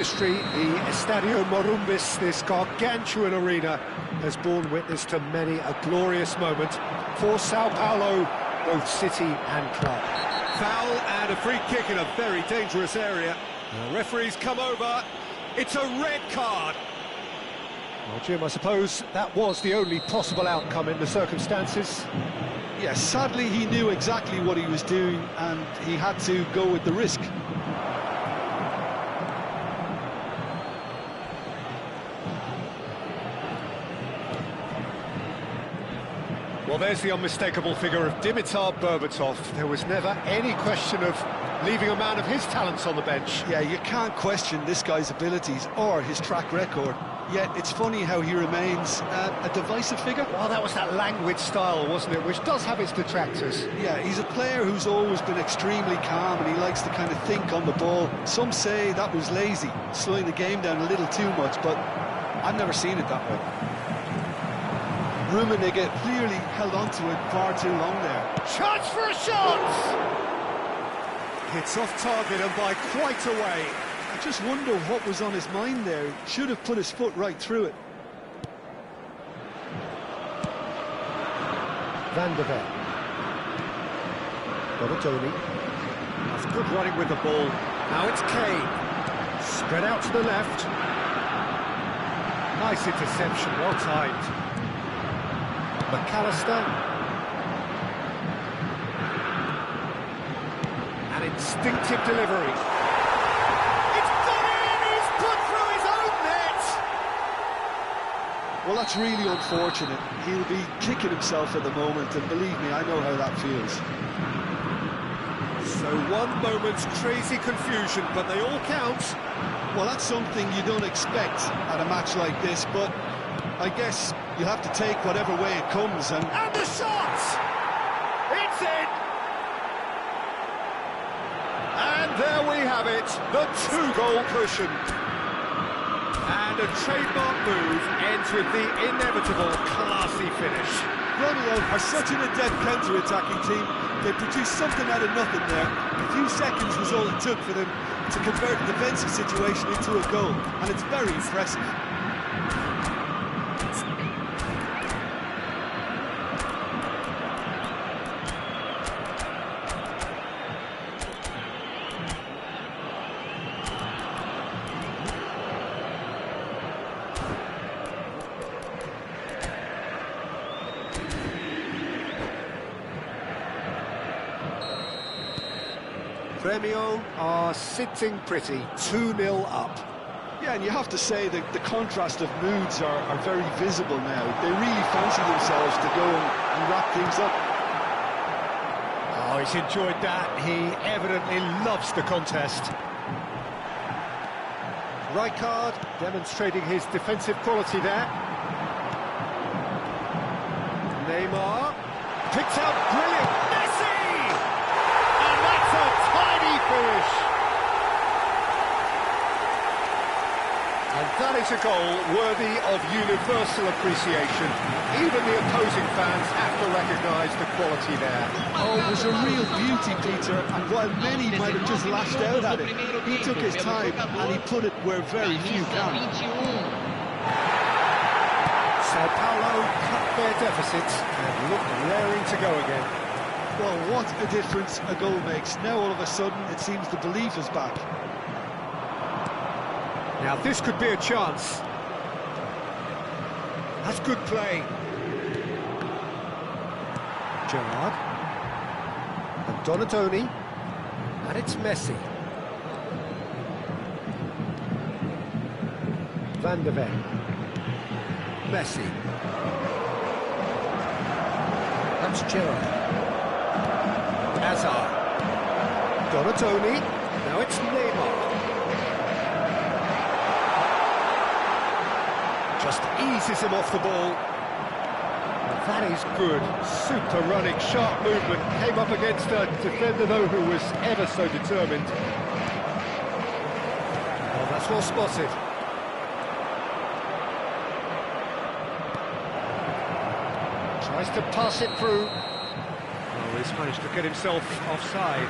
History, the Estadio Morumbis, this gargantuan arena, has borne witness to many a glorious moment for Sao Paulo, both city and club. Foul and a free kick in a very dangerous area. The referee's come over. It's a red card. Well, Jim, I suppose that was the only possible outcome in the circumstances. Yes, sadly he knew exactly what he was doing and he had to go with the risk. Well, there's the unmistakable figure of Dimitar Berbatov. There was never any question of leaving a man of his talents on the bench. Yeah, you can't question this guy's abilities or his track record. Yet it's funny how he remains a divisive figure. Well, that was that languid style, wasn't it, which does have its detractors. Yeah, he's a player who's always been extremely calm and he likes to kind of think on the ball. Some say that was lazy, slowing the game down a little too much, but I've never seen it that way. Rummenigge clearly held on to it far too long there. Chance for a shot! Hits off target and by quite a way. I just wonder what was on his mind there. He should have put his foot right through it. Van der Ven. Donatoni. That's good running with the ball. Now it's Kane. Spread out to the left. Nice interception, well timed. McAllister. An instinctive delivery. It's gone in! He's put through his own net! Well, that's really unfortunate. He'll be kicking himself at the moment, and believe me, I know how that feels. So one moment's crazy confusion, but they all count. Well, that's something you don't expect at a match like this, but I guess you have to take whatever way it comes. And the shot! It's in! And there we have it, the two-goal cushion. And a trademark move ends with the inevitable classy finish. Romeo are such an adept counter-attacking team. They produced something out of nothing there. A few seconds was all it took for them to convert a defensive situation into a goal, and it's very impressive. Grêmio are sitting pretty, 2-0 up. Yeah, and you have to say that the contrast of moods are very visible now. They really fancy themselves to go and wrap things up. Oh, he's enjoyed that. He evidently loves the contest. Rijkaard demonstrating his defensive quality there. Neymar picked out brilliant. Messi! And that's a tiny finish. And that is a goal worthy of universal appreciation. Even the opposing fans have to recognise the quality there. Oh, it was a real beauty, Peter, and while many might have just lashed out at it, he took his time and he put it where very few can. Sao Paulo cut their deficits and look raring to go again. Well, what a difference a goal makes. Now all of a sudden it seems the belief is back. Now this could be a chance. That's good play. Gerrard. And Donatoni. And it's Messi. Van der Ven. Messi. That's Gerrard. Hazard. Donatoni. Now it's Neymar. Just eases him off the ball. That is good. Super running, sharp movement. Came up against a defender, though, who was ever so determined. Oh, that's well spotted. Tries to pass it through. Oh, he's managed to get himself offside.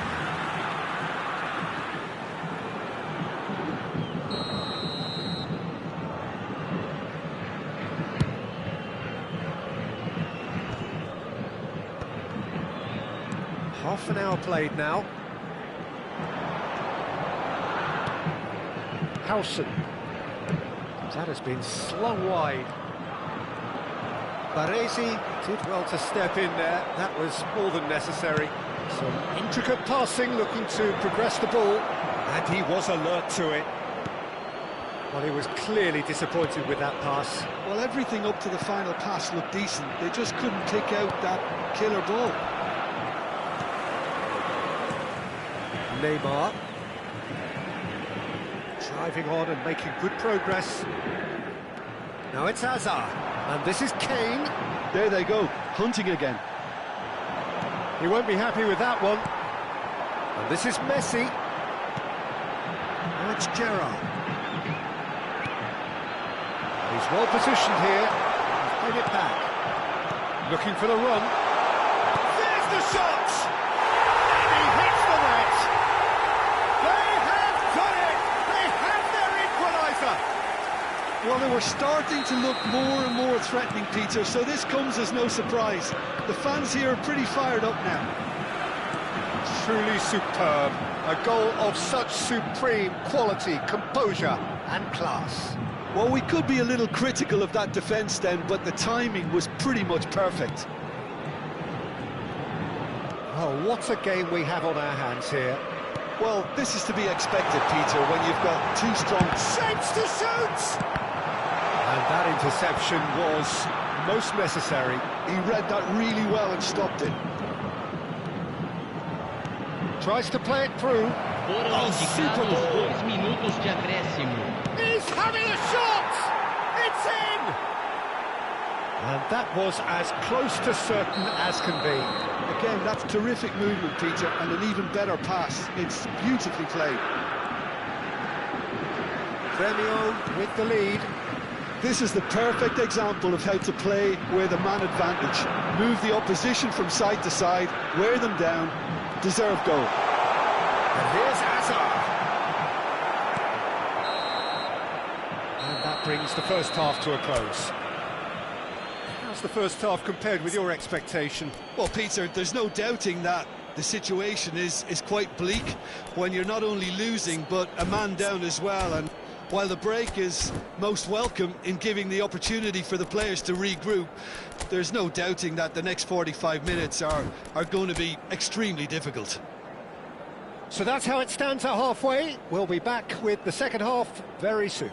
Half an hour played now. Howson. That has been slung wide. Baresi did well to step in there. That was more than necessary. Some intricate passing, looking to progress the ball. And he was alert to it. Well, he was clearly disappointed with that pass. Well, everything up to the final pass looked decent. They just couldn't kick out that killer ball. Neymar. Driving on and making good progress. Now it's Hazard. And this is Kane. There they go, hunting again. He won't be happy with that one. And this is Messi. Now it's Gerrard. He's well positioned here. He's played it back. Looking for the run. There's the shot! And he hits the net! They have done it! They have their equaliser! Well, they were starting to look more and more threatening, Peter, so this comes as no surprise. The fans here are pretty fired up now. Truly superb. A goal of such supreme quality, composure and class. Well, we could be a little critical of that defence then, but the timing was pretty much perfect. Oh, what a game we have on our hands here. Well, this is to be expected, Peter, when you've got two strong... Shapes to shoot! And that interception was most necessary. He read that really well and stopped it. Tries to play it through. Foram indicados 2 minutos de acréscimo. He's having a shot! It's in! And that was as close to certain as can be. Again, that's terrific movement, Peter, and an even better pass. It's beautifully played. Gremio with the lead. This is the perfect example of how to play with a man advantage. Move the opposition from side to side, wear them down, deserve goal. And here's Hazard. And that brings the first half to a close. How's the first half compared with your expectation? Well, Peter, there's no doubting that the situation is quite bleak when you're not only losing, but a man down as well. And while the break is most welcome in giving the opportunity for the players to regroup, there's no doubting that the next 45 minutes are going to be extremely difficult. So that's how it stands at halfway. We'll be back with the second half very soon.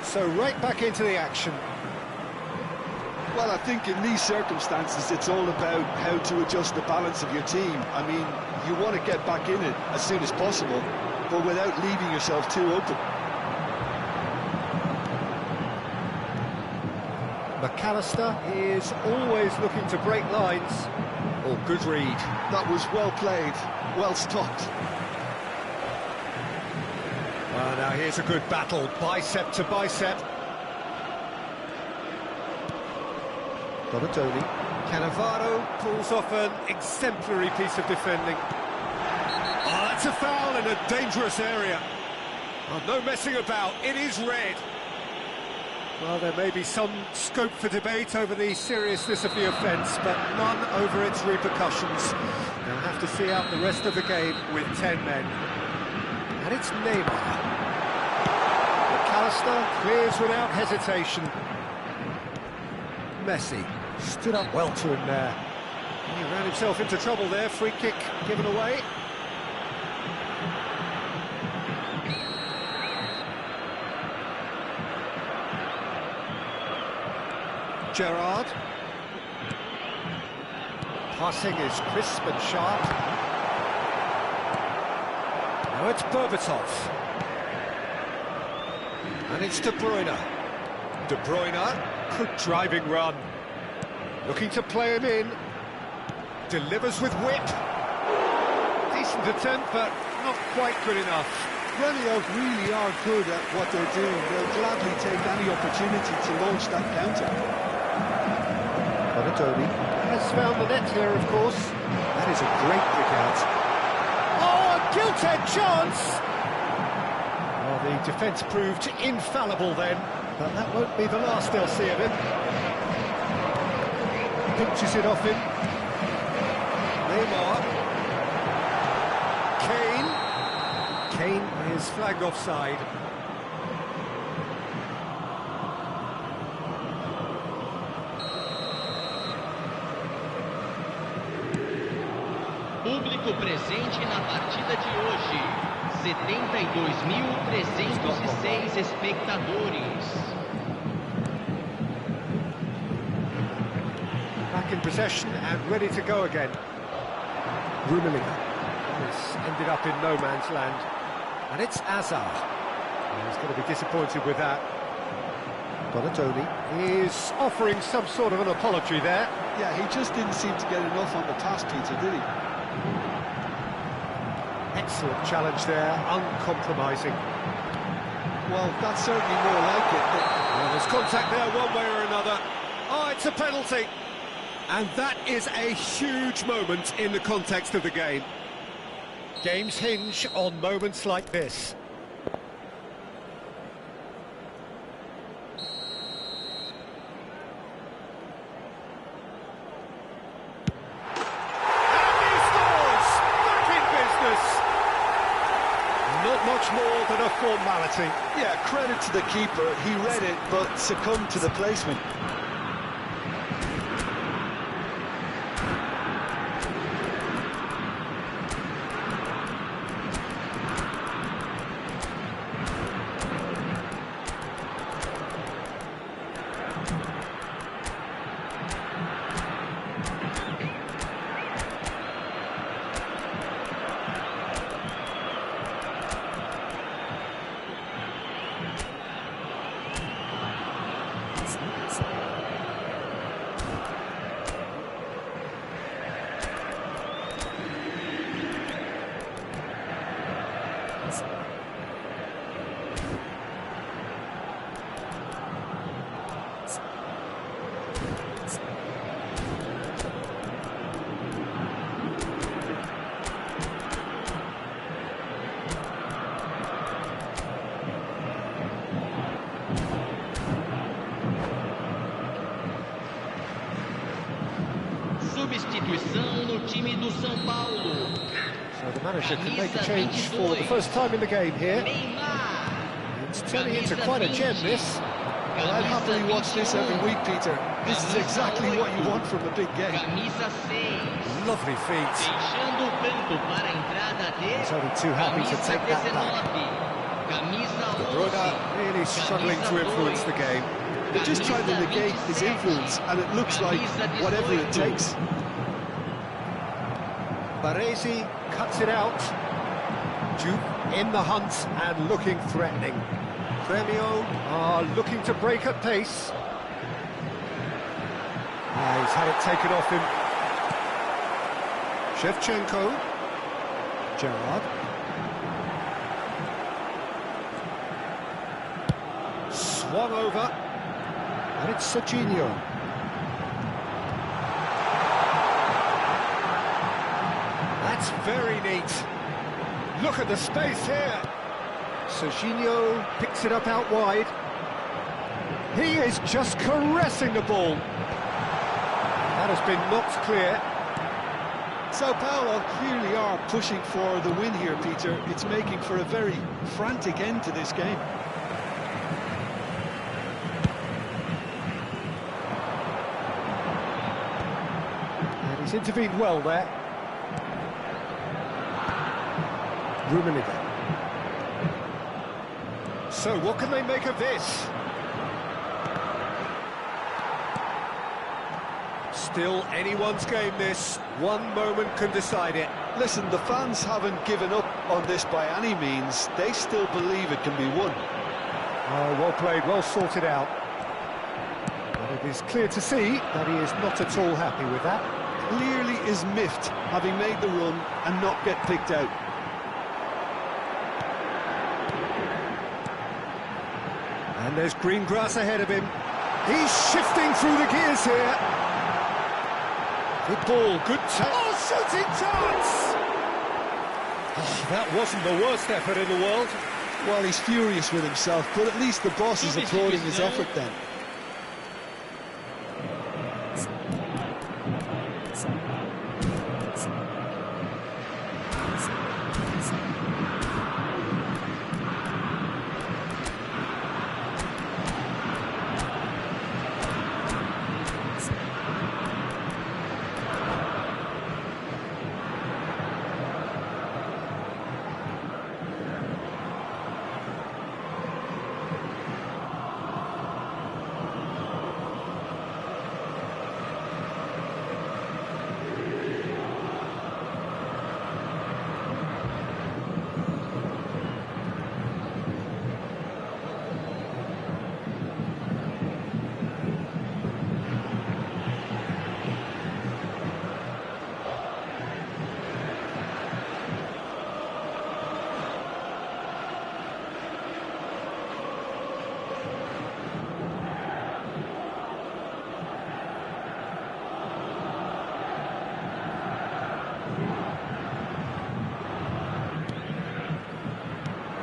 So right back into the action. Well, I think in these circumstances it's all about how to adjust the balance of your team. I mean, you want to get back in it as soon as possible, but without leaving yourself too open. McAllister is always looking to break lines. Oh, good read. That was well played, well stopped. Well, now here's a good battle, bicep to bicep. Donatoni. Cannavaro pulls off an exemplary piece of defending. Oh, that's a foul in a dangerous area. Oh, no messing about, it is red. Well, there may be some scope for debate over the seriousness of the offence, but none over its repercussions. They'll have to see out the rest of the game with 10 men. And it's Neymar. McAllister clears without hesitation. Messi stood up well to him there. He ran himself into trouble there, free kick given away. Gerrard. Passing is crisp and sharp. Now it's Berbatov. And it's De Bruyne. De Bruyne, good driving run. Looking to play him in. Delivers with whip. Decent attempt, but not quite good enough. Renio really are good at what they're doing. They'll gladly take any opportunity to launch that counter. Bonatoni has found the net here, of course. That is a great kick out. Oh, a gilt-edged chance! Well, the defence proved infallible then, but that won't be the last they'll see of him. Pinches it off him. Neymar. Kane is flagged offside. Público presente na partida de hoje. 72.306 espectadores. Back in possession and ready to go again. Rummenigge. This ended up in no man's land. And it's Hazard. He's going to be disappointed with that. Bonatoni is offering some sort of an apology there. Yeah, he just didn't seem to get enough on the pass, Peter, did he? Excellent challenge there, uncompromising. Well, that's certainly more like it. Well, there's contact there one way or another. Oh, it's a penalty. And that is a huge moment in the context of the game. Games hinge on moments like this. Not much more than a formality. Yeah, credit to the keeper. He read it, but succumbed to the placement. Substituição no time do São Paulo. So the manager can make a change for the first time in the game here. Neymar. It's turning into quite a gem, this. Well, I'd happily watch this every week, Peter. This is exactly what you want from a big game. Camisa 6. Lovely feet. Deixando o campo para a entrada de He's only too happy to take that back. Camisa De Bruyne really struggling to influence the game. They're just trying to negate his influence, and it looks like whatever it takes. Baresi cuts it out. Duke in the hunt and looking threatening. Gremio are looking to break at pace. He's had it taken off him. Shevchenko. Gerrard. Swung over. And it's Serginho. That's very neat. Look at the space here. Serginho picks it up out wide. He is just caressing the ball. That has been knocked clear. Sao Paulo clearly are pushing for the win here, Peter. It's making for a very frantic end to this game. He's intervened well there. Rummenigge. So, what can they make of this? Still anyone's game, this. One moment can decide it. Listen, the fans haven't given up on this by any means. They still believe it can be won. Oh, well played, well sorted out. But it is clear to see that he is not at all happy with that. Clearly is miffed, having made the run and not get picked out. And there's green grass ahead of him. He's shifting through the gears here. Good ball, good oh, shooting chance! Oh, that wasn't the worst effort in the world. Well, he's furious with himself, but at least the boss is applauding his effort then.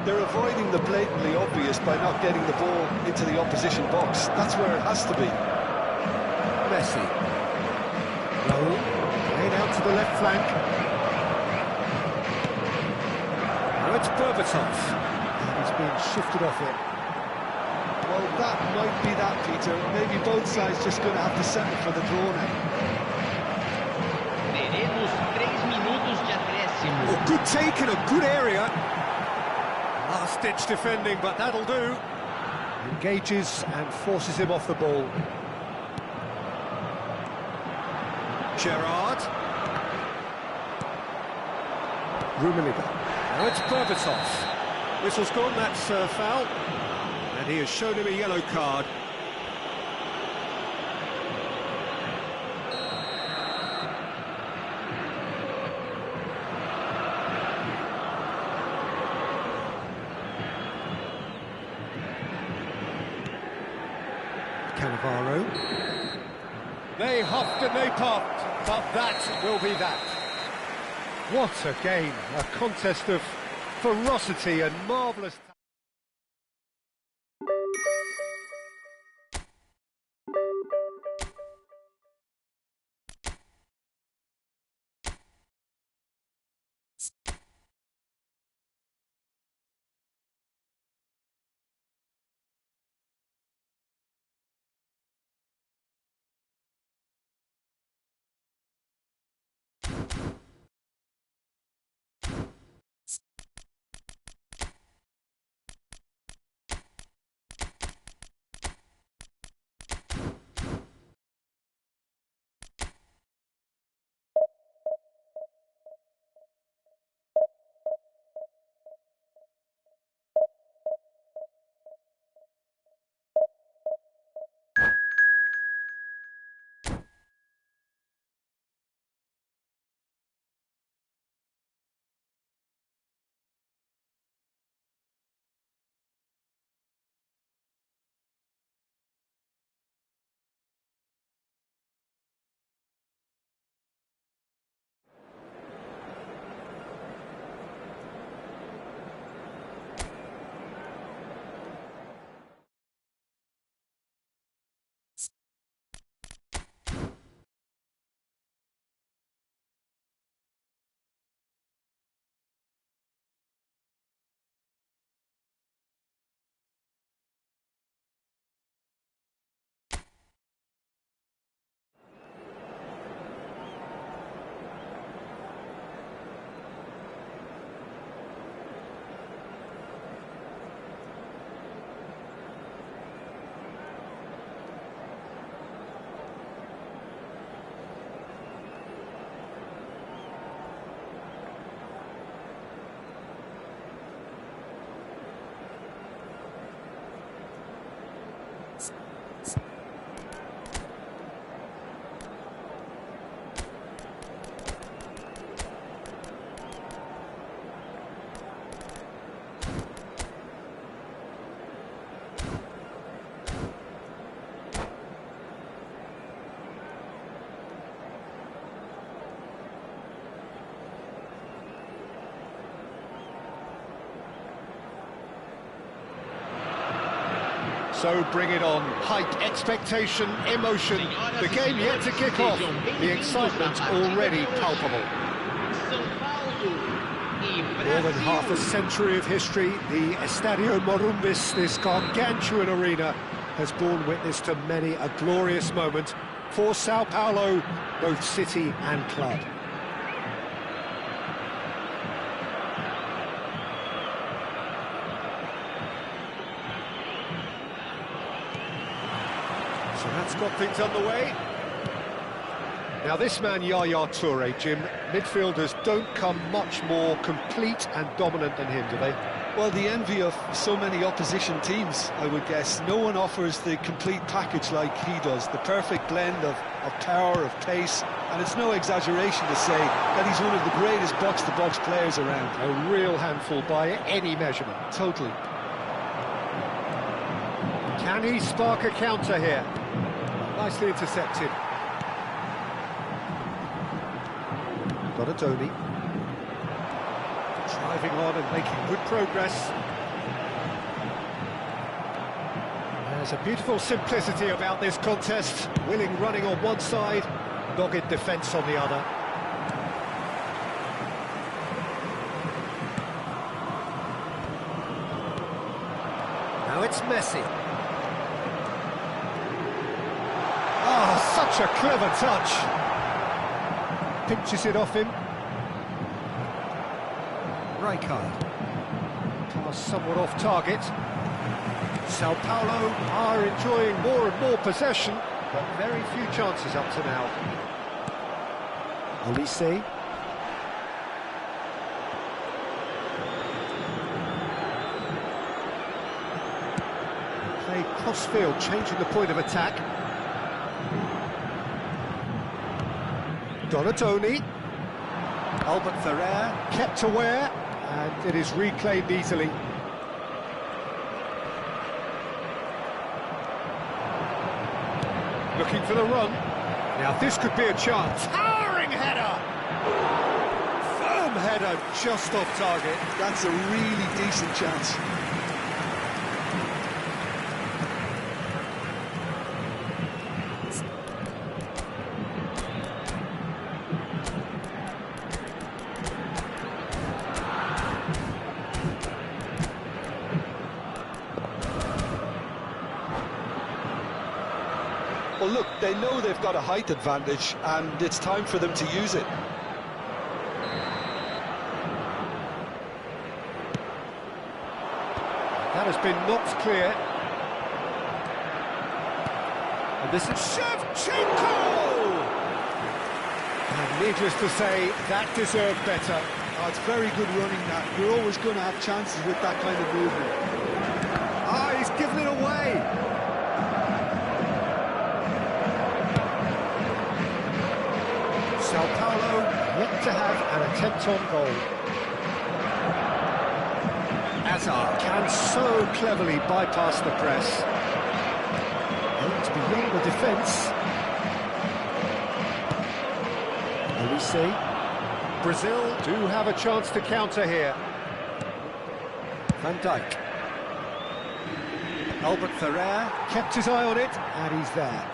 They're avoiding the blatantly obvious by not getting the ball into the opposition box. That's where it has to be. Messi. Raul. Played out to the left flank. Now it's Berbatov. And he's being shifted off it. Well, that might be that, Peter. Maybe both sides just going to have to settle for the draw now. Teremos 3 minutos de acréscimo. Oh, good take in a good area. Last-ditch defending, but that'll do. Engages and forces him off the ball. Gerrard. Rummenigge. Now it's Berbatov. Whistle's gone, that's foul. And he has shown him a yellow card. Cannavaro. They huffed and they puffed, but that will be that. What a game, a contest of ferocity and marvellous... So bring it on. Hype, expectation, emotion. The game yet to kick off. The excitement already palpable. More than half a century of history, the Estadio Morumbis, this gargantuan arena, has borne witness to many a glorious moment for Sao Paulo, both city and club. So that's got things underway. Now this man, Yaya Toure, Jim, midfielders don't come much more complete and dominant than him, do they? Well, the envy of so many opposition teams, I would guess. No one offers the complete package like he does, the perfect blend of power, of pace, and it's no exaggeration to say that he's one of the greatest box-to-box players around. A real handful by any measurement. Totally. Can he spark a counter here? Nicely intercepted. Donatoni. Driving on and making good progress. There's a beautiful simplicity about this contest. Willing running on one side, dogged defence on the other. Now it's Messi. Oh, such a clever touch. Pinches it off him. Rijkaard. Pass somewhat off target. Sao Paulo are enjoying more and more possession, but very few chances up to now. Olise. Play cross-field, changing the point of attack. Donatoni. Albert Ferrer kept aware, and it is reclaimed easily. Looking for the run. Now this could be a chance. Towering header! Firm header just off target. That's a really decent chance. Well, look, they know they've got a height advantage, and it's time for them to use it. That has been knocked clear. And this is Shevchenko! And needless to say, that deserved better. Oh, it's very good running, that. You're always going to have chances with that kind of movement. Ah, he's given it away! Sao Paulo yet to have an attempt on goal. Azar can so cleverly bypass the press. It's beyond the defence. Olise. Brazil do have a chance to counter here. Van Dijk. Albert Ferrer kept his eye on it, and he's there.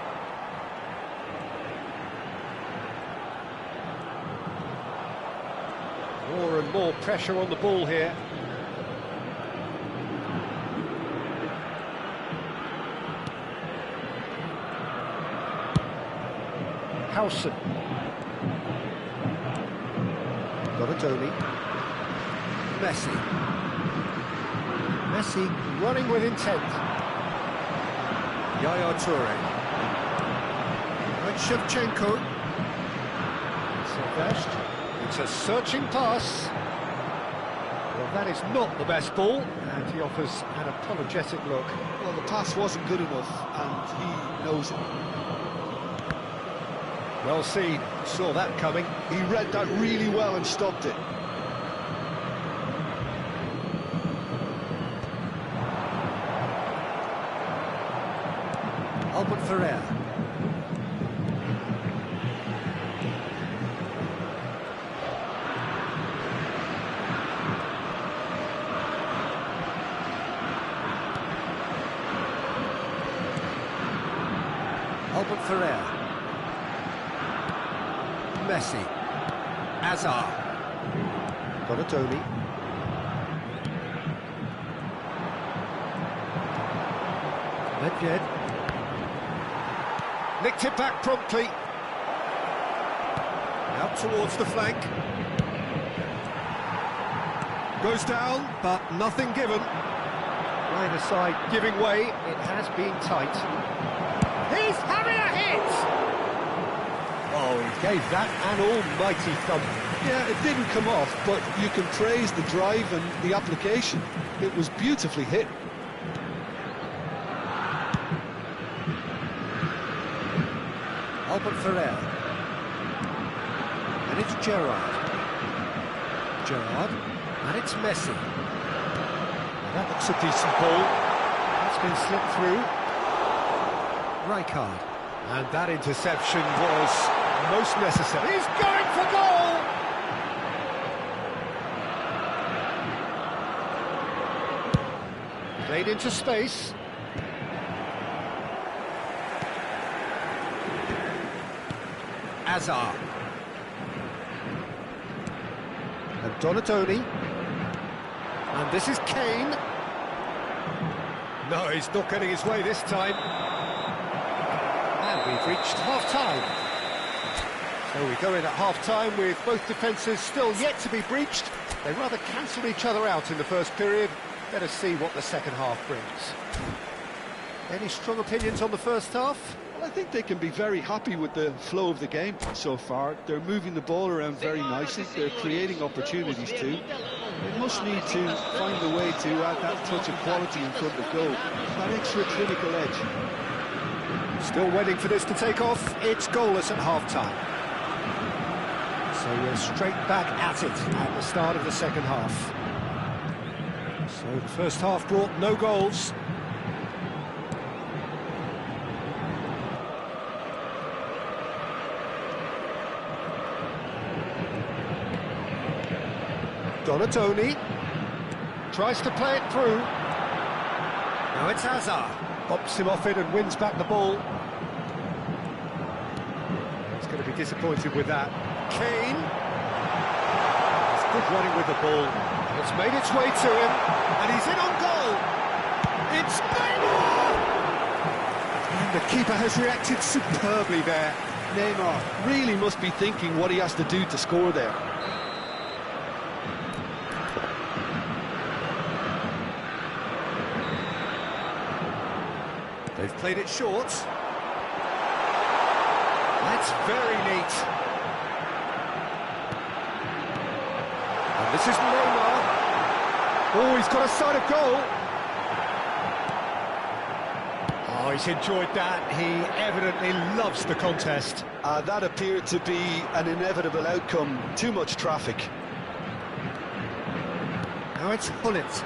More and more pressure on the ball here. Howson. Donatoni. Messi. Messi running with intent. Yaya Toure. And Shevchenko. Silvestre. It's a searching pass. Well, that is not the best ball, and he offers an apologetic look. Well, the pass wasn't good enough, and he knows it. Well seen, saw that coming. He read that really well and stopped it. Albert Ferrer. Albert Ferrer. Messi. Azar. Donatoni. Nedved. Nicked it back promptly. Out towards the flank. Goes down, but nothing given. Either side giving way. It has been tight. He's having a hit! Oh, he gave that an almighty thump. Yeah, it didn't come off, but you can praise the drive and the application. It was beautifully hit. Albert Ferrer. And it's Gerrard. Gerrard. And it's Messi. Now that looks a decent ball. That's been slipped through. Rijkaard. And that interception was most necessary. He's going for goal! Played into space. Azar. And Donatoni. And this is Kane. No, he's not getting his way this time. And we've reached half-time. So we go in at half-time with both defences still yet to be breached. They rather cancelled each other out in the first period. Let us see what the second half brings. Any strong opinions on the first half? Well, I think they can be very happy with the flow of the game so far. They're moving the ball around very nicely. They're creating opportunities too. They must need to find a way to add that touch of quality in front of goal. That extra clinical edge. Still waiting for this to take off. It's goalless at half-time. So we're straight back at it at the start of the second half. So the first half brought no goals. Donatoni tries to play it through. Now it's Azar. Bops him off it and wins back the ball. He's going to be disappointed with that. Kane. He's good running with the ball. It's made its way to him, and he's in on goal. It's Neymar! And the keeper has reacted superbly there. Neymar really must be thinking what he has to do to score there. They've played it short. That's very neat. And this is Neymar. Oh, he's got a sight of goal. Oh, he's enjoyed that. He evidently loves the contest. That appeared to be an inevitable outcome. Too much traffic. Now it's Hullet.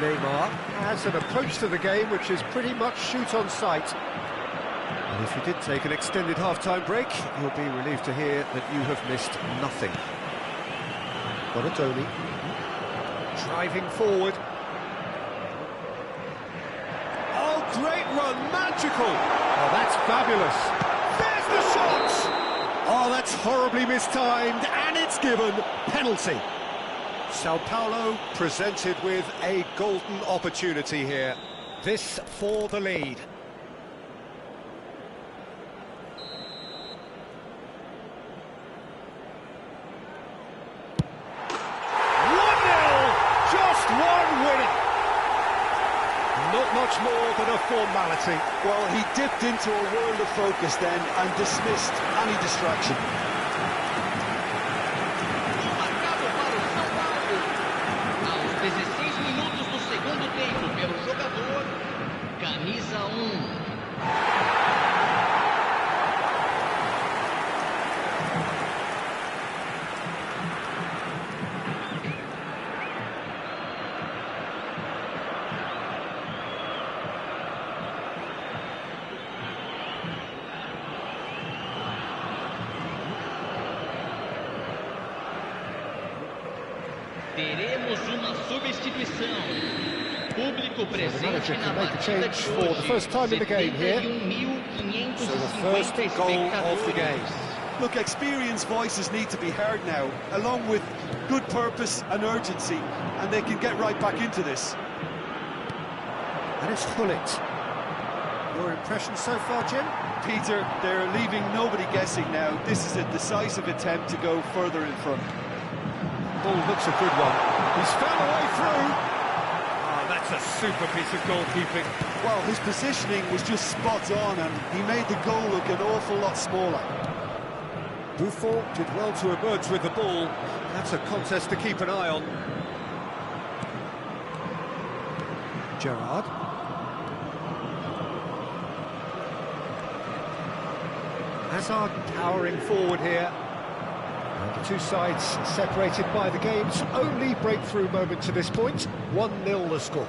Neymar has an approach to the game which is pretty much shoot on sight. And if you did take an extended half-time break, you'll be relieved to hear that you have missed nothing. Donatoni driving forward. Oh, great run, magical! Oh, that's fabulous. There's the shot! Oh, that's horribly mistimed, and it's given. Penalty. Sao Paulo presented with a golden opportunity here. This for the lead. 1-0, just one winner. Not much more than a formality. Well, he dipped into a world of focus then and dismissed any distraction. Aos 16 minutos do segundo tempo, pelo jogador, camisa 1. Teremos uma substituição. público The presente manager na can make a partida change de for the hoje. first time in the game here. 71.550 So the first goal of the game. Look, experienced voices need to be heard now, along with good purpose and urgency, and they can get right back into this. And it's Hullet. Your impression so far, Jim? Peter, they're leaving nobody guessing now. This is a decisive attempt to go further in front. Ball looks a good one. He's found a way through. Oh, that's a super piece of goalkeeping. Well, his positioning was just spot on, and he made the goal look an awful lot smaller. Buffon did well to emerge with the ball. That's a contest to keep an eye on. Gerrard. Hazard towering forward here. And the two sides separated by the game's only breakthrough moment to this point. 1-0 the score.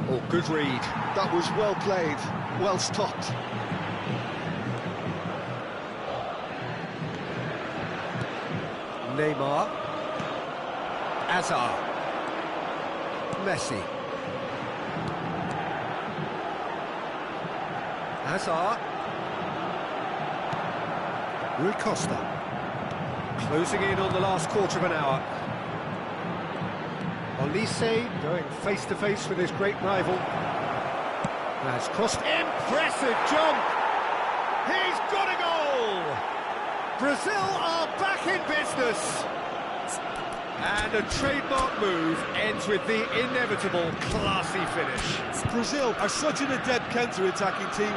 Oh, good read. That was well played, well stopped. Neymar. Hazard. Messi. Hazard. Rui Costa. Closing in on the last quarter of an hour. Olise going face-to-face with his great rival. That's crossed. Impressive jump! He's got a goal! Brazil are back in business! And a trademark move ends with the inevitable classy finish. Brazil are such an adept counter-attacking team.